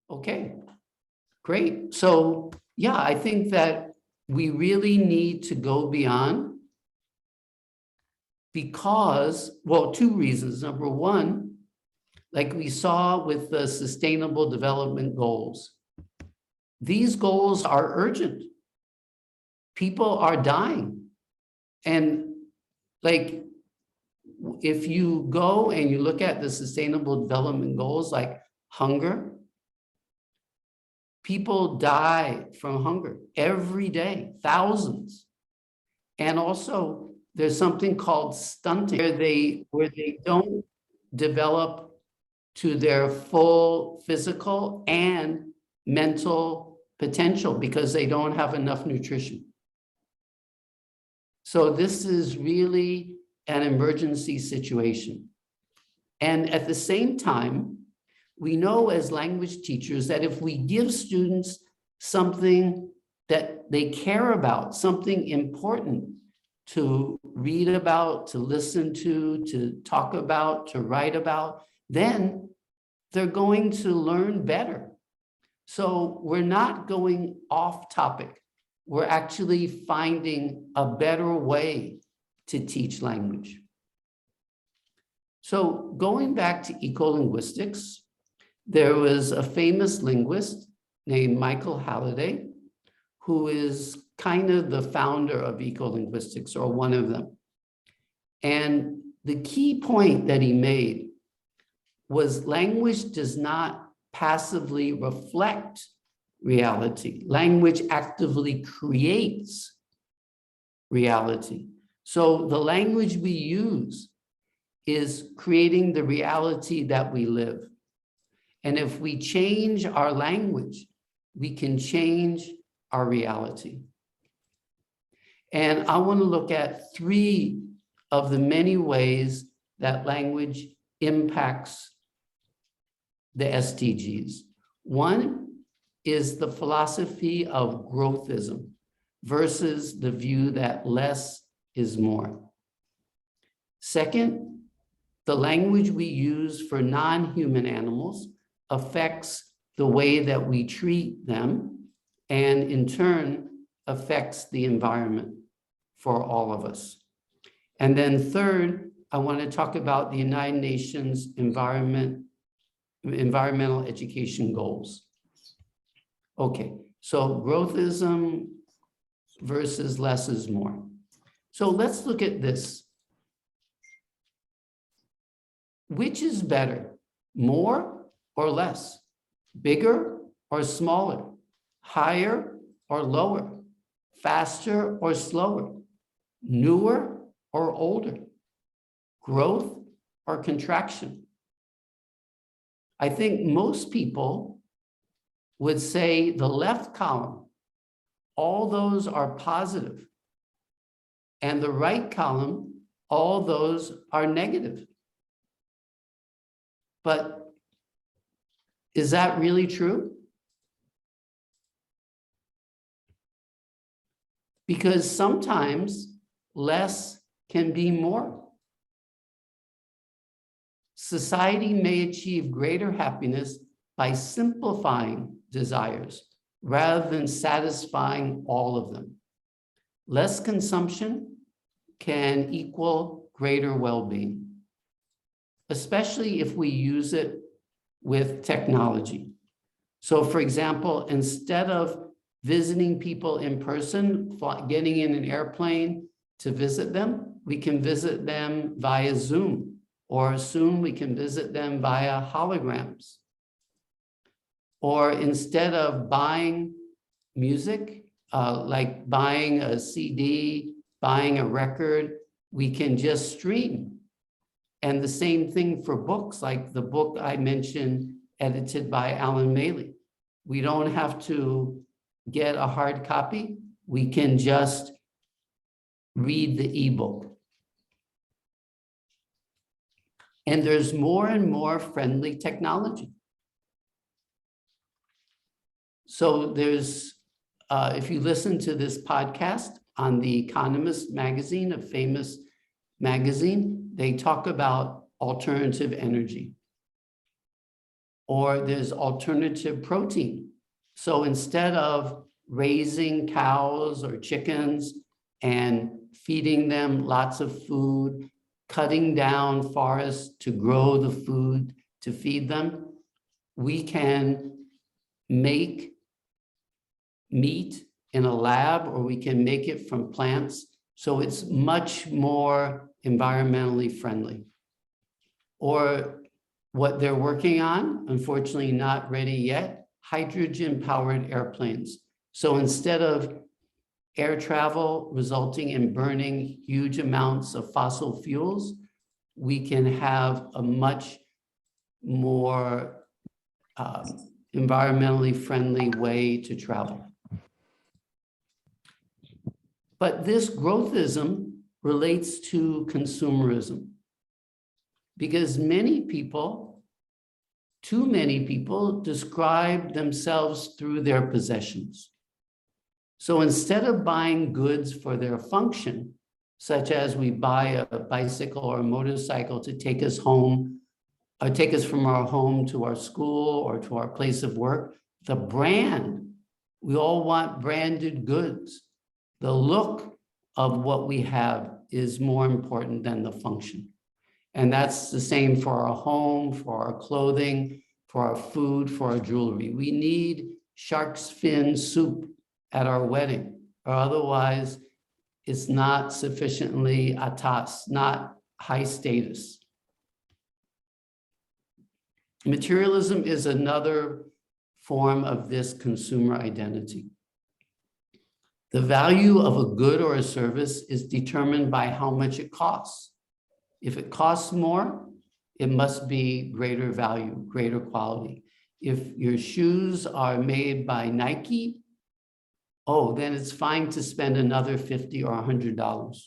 Okay, great. So yeah, I think that we really need to go beyond because, well, two reasons. Number one, like we saw with the Sustainable Development Goals, these goals are urgent. People are dying. And like, if you go and you look at the Sustainable Development Goals, like hunger, people die from hunger every day, thousands. And also there's something called stunting where they don't develop to their full physical and mental potential because they don't have enough nutrition. So this is really an emergency situation. And at the same time, we know as language teachers that if we give students something that they care about, something important to read about, to listen to talk about, to write about, then they're going to learn better. So we're not going off topic. We're actually finding a better way to teach language. So going back to ecolinguistics, there was a famous linguist named Michael Halliday, who is kind of the founder of ecolinguistics, or one of them. And the key point that he made was language does not passively reflect reality. Language actively creates reality. So the language we use is creating the reality that we live. And if we change our language, we can change our reality. And I want to look at 3 of the many ways that language impacts the SDGs. One is the philosophy of growthism versus the view that less is more. Second, the language we use for non-human animals affects the way that we treat them, and in turn affects the environment for all of us. And then third, I want to talk about the United Nations environmental education goals. Okay, so growthism versus less is more. So let's look at this. Which is better, more or less? Bigger or smaller? Higher or lower? Faster or slower? Newer or older? Growth or contraction? I think most people would say the left column, all those are positive, and the right column, all those are negative. But is that really true? Because sometimes less can be more. Society may achieve greater happiness by simplifying desires rather than satisfying all of them. Less consumption can equal greater well-being, especially if we use it with technology. So for example, instead of visiting people in person, getting in an airplane to visit them, we can visit them via Zoom, or soon we can visit them via holograms. Or instead of buying music, like buying a CD, buying a record, we can just stream. And the same thing for books, like the book I mentioned, edited by Alan Maley. We don't have to get a hard copy. We can just read the ebook. And there's more and more friendly technology. So there's, if you listen to this podcast on The Economist magazine, a famous magazine, they talk about alternative energy. or there's alternative protein. So instead of raising cows or chickens and feeding them lots of food, cutting down forests to grow the food to feed them, we can make meat in a lab, or we can make it from plants. So it's much more environmentally friendly. Or what they're working on, unfortunately not ready yet, hydrogen-powered airplanes. So instead of air travel resulting in burning huge amounts of fossil fuels, we can have a much more environmentally friendly way to travel. But this growthism relates to consumerism, because many people, too many people, describe themselves through their possessions. So instead of buying goods for their function, such as we buy a bicycle or a motorcycle to take us home, or take us from our home to our school or to our place of work, the brand, we all want branded goods. The look of what we have is more important than the function. And that's the same for our home, for our clothing, for our food, for our jewelry. We need shark's fin soup at our wedding, or otherwise it's not sufficiently atas, not high status. Materialism is another form of this consumer identity. The value of a good or a service is determined by how much it costs. If it costs more, it must be greater value, greater quality. If your shoes are made by Nike, oh, then it's fine to spend another $50 or $100.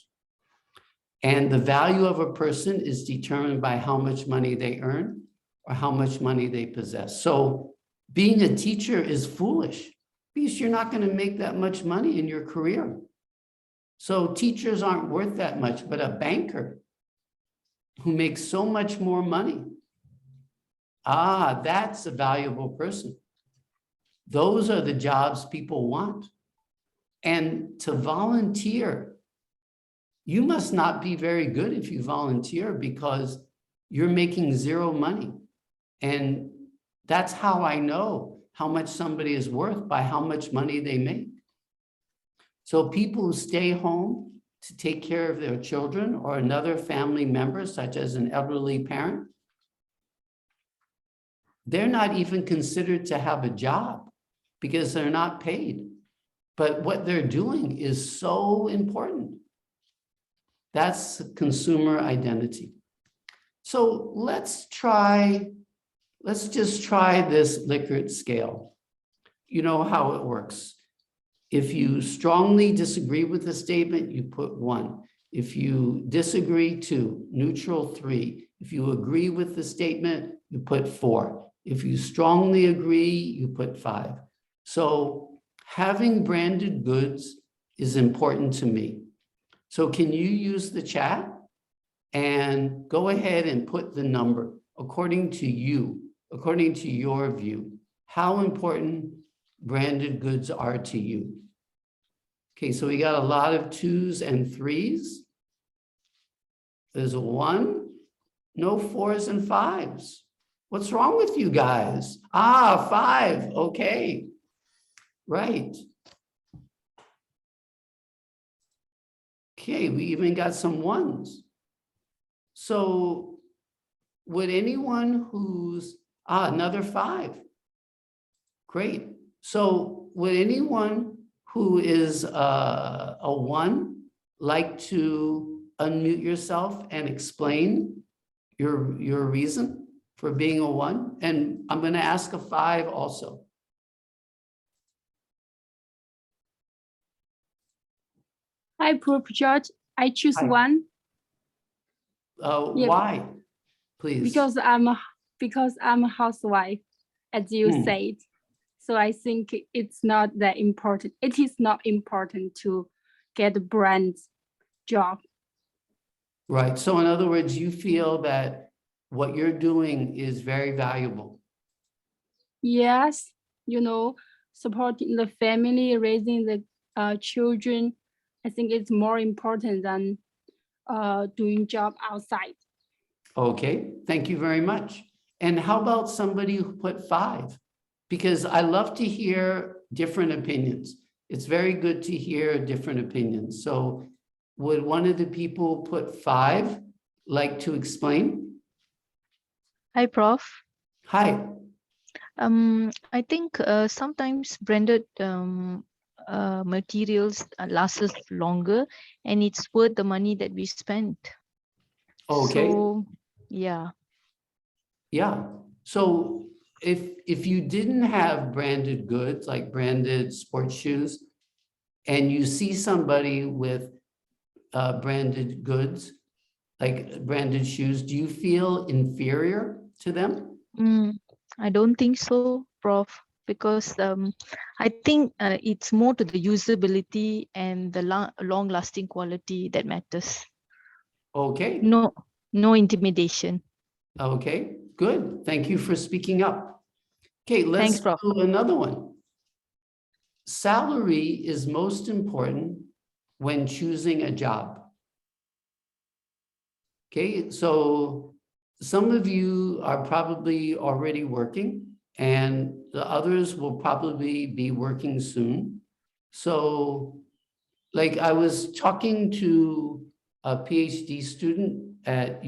And the value of a person is determined by how much money they earn or how much money they possess. So being a teacher is foolish because you're not going to make that much money in your career. So teachers aren't worth that much, but a banker who makes so much more money, that's a valuable person. Those are the jobs people want. And to volunteer, you must not be very good if you volunteer, because you're making zero money. And that's how I know how much somebody is worth, by how much money they make. So people who stay home to take care of their children or another family member, such as an elderly parent, they're not even considered to have a job because they're not paid. But what they're doing is so important. That's consumer identity. So let's just try this Likert scale. You know how it works. If you strongly disagree with the statement, you put 1. If you disagree, 2, neutral, 3. If you agree with the statement, you put 4. If you strongly agree, you put 5. So having branded goods is important to me. So can you use the chat and go ahead and put the number according to you, according to your view, how important branded goods are to you? Okay, so we got a lot of 2s and 3s. There's a 1, no 4s and 5s. What's wrong with you guys? 5, okay, right. Okay, we even got some 1s. So would anyone who's, another 5. Great. So would anyone who is a 1 like to unmute yourself and explain your reason for being a 1? And I'm going to ask a 5 also. Hi, Prof. George. I choose Hi. 1. Why, please? Because I'm a housewife, as you said. So I think it's not that important. It is not important to get a brand job. Right. So in other words, you feel that what you're doing is very valuable. Yes, supporting the family, raising the children, I think it's more important than doing job outside. Okay, thank you very much. And how about somebody who put 5? Because I love to hear different opinions. It's very good to hear different opinions. So would one of the people put 5 like to explain? Hi, Prof. Hi. I think sometimes branded materials lasts longer, and it's worth the money that we spent. Okay. So, yeah. Yeah. So if you didn't have branded goods, like branded sports shoes, and you see somebody with branded goods, like branded shoes, do you feel inferior to them? I don't think so, Prof, because I think it's more to the usability and the long-lasting quality that matters. Okay. No intimidation. Okay, good. Thank you for speaking up. Okay, let's Thanks, Prof. do another one. Salary is most important when choosing a job. Okay, so some of you are probably already working and the others will probably be working soon. So like I was talking to a PhD student at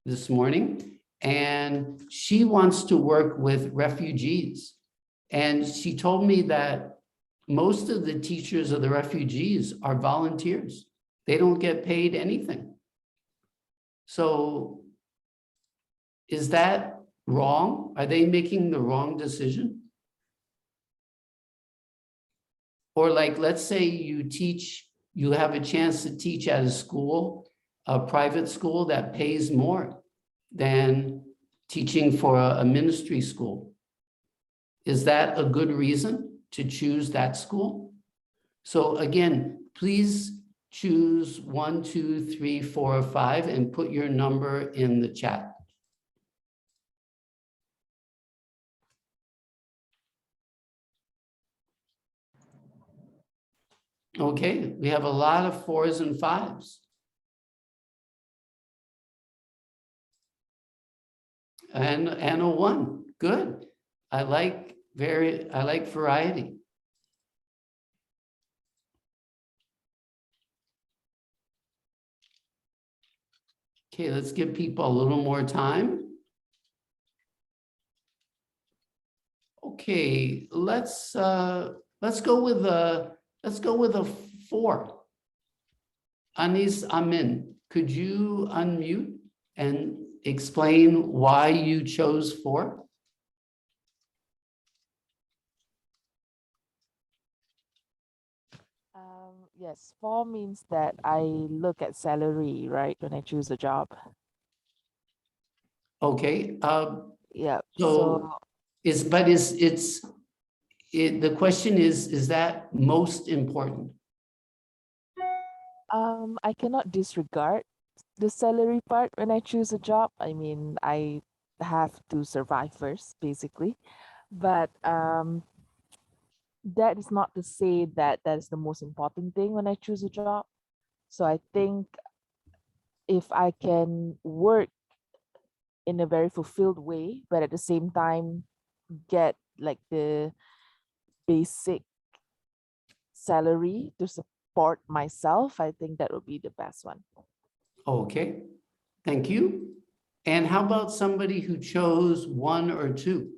this morning, and she wants to work with refugees. And she told me that most of the teachers of the refugees are volunteers. They don't get paid anything. So is that wrong? Are they making the wrong decision? Or like, let's say you have a chance to teach at a school, a private school that pays more than teaching for a ministry school. Is that a good reason to choose that school? So again, please choose 1, 2, 3, 4, or 5 and put your number in the chat. Okay, we have a lot of 4s and 5s. And a 1, good. I like variety. Okay, let's give people a little more time. Okay, let's go with a 4. Anis Amin, could you unmute and explain why you chose 4? Yes, 4 means that I look at salary, right, when I choose a job. Okay, Yeah. so the question is that most important? I cannot disregard the salary part when I choose a job. I mean, I have to survive first, basically. But that is not to say that that is the most important thing when I choose a job. So I think if I can work in a very fulfilled way, but at the same time get like the basic salary to support myself, I think that would be the best one. Okay, thank you. And how about somebody who chose 1 or 2?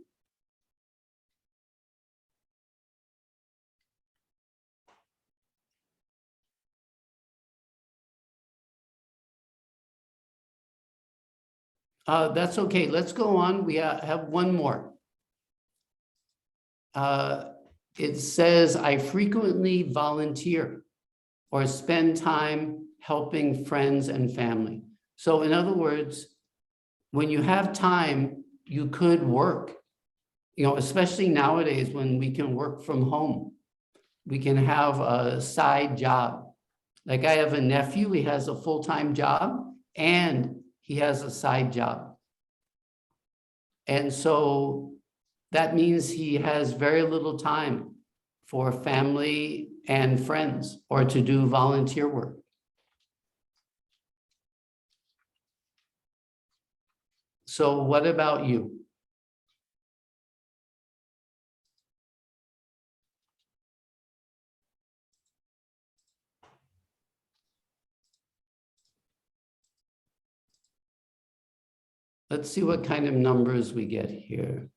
That's okay. Let's go on. We have one more. It says, I frequently volunteer or spend time helping friends and family. So in other words, when you have time, you could work, especially nowadays when we can work from home. We can have a side job. Like I have a nephew, he has a full-time job and he has a side job. And so that means he has very little time for family and friends or to do volunteer work. So what about you? Let's see what kind of numbers we get here.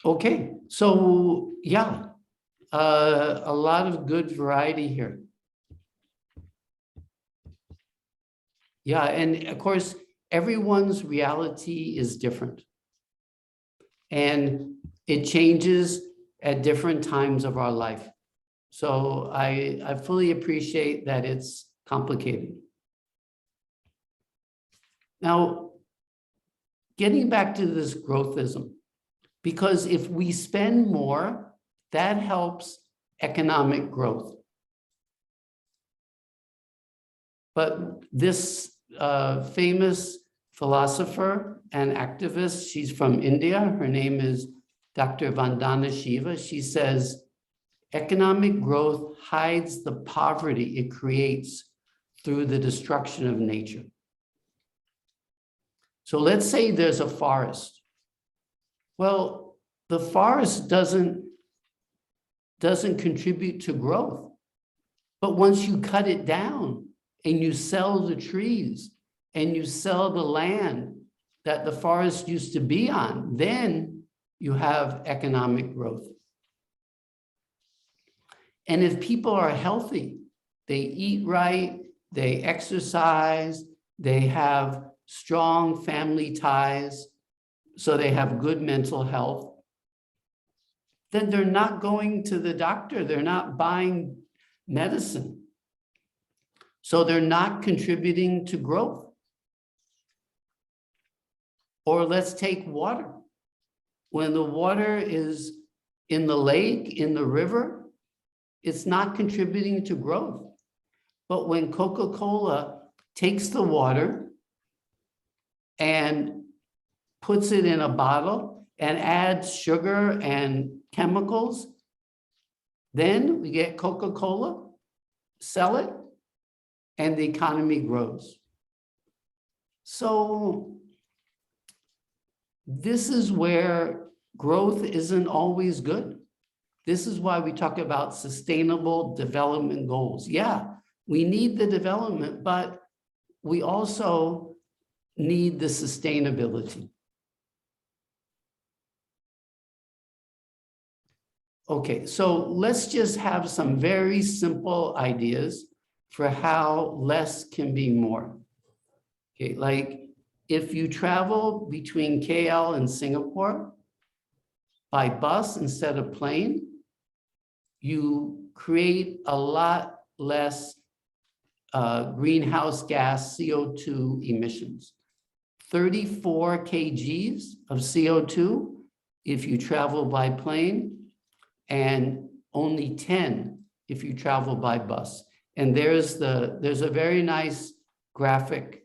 Okay, so yeah, a lot of good variety here. Yeah, and of course, everyone's reality is different. And it changes at different times of our life. So I fully appreciate that it's complicated. Now, getting back to this growthism, because if we spend more, that helps economic growth. But this famous philosopher and activist, she's from India, her name is Dr. Vandana Shiva. She says, economic growth hides the poverty it creates through the destruction of nature. So let's say there's a forest. Well, the forest doesn't contribute to growth. But once you cut it down and you sell the trees and you sell the land that the forest used to be on, then you have economic growth. And if people are healthy, they eat right, they exercise, they have strong family ties, so they have good mental health, then they're not going to the doctor, they're not buying medicine. So they're not contributing to growth. Or let's take water. When the water is in the lake, in the river, it's not contributing to growth. But when Coca-Cola takes the water and puts it in a bottle and adds sugar and chemicals, then we get Coca-Cola, sell it, and the economy grows. So this is where growth isn't always good. This is why we talk about sustainable development goals. Yeah, we need the development, but we also need the sustainability. Okay, so let's just have some very simple ideas for how less can be more. Okay, like if you travel between KL and Singapore by bus instead of plane, you create a lot less greenhouse gas CO2 emissions. 34 kgs of CO2 if you travel by plane, and only 10 if you travel by bus. And there's a very nice graphic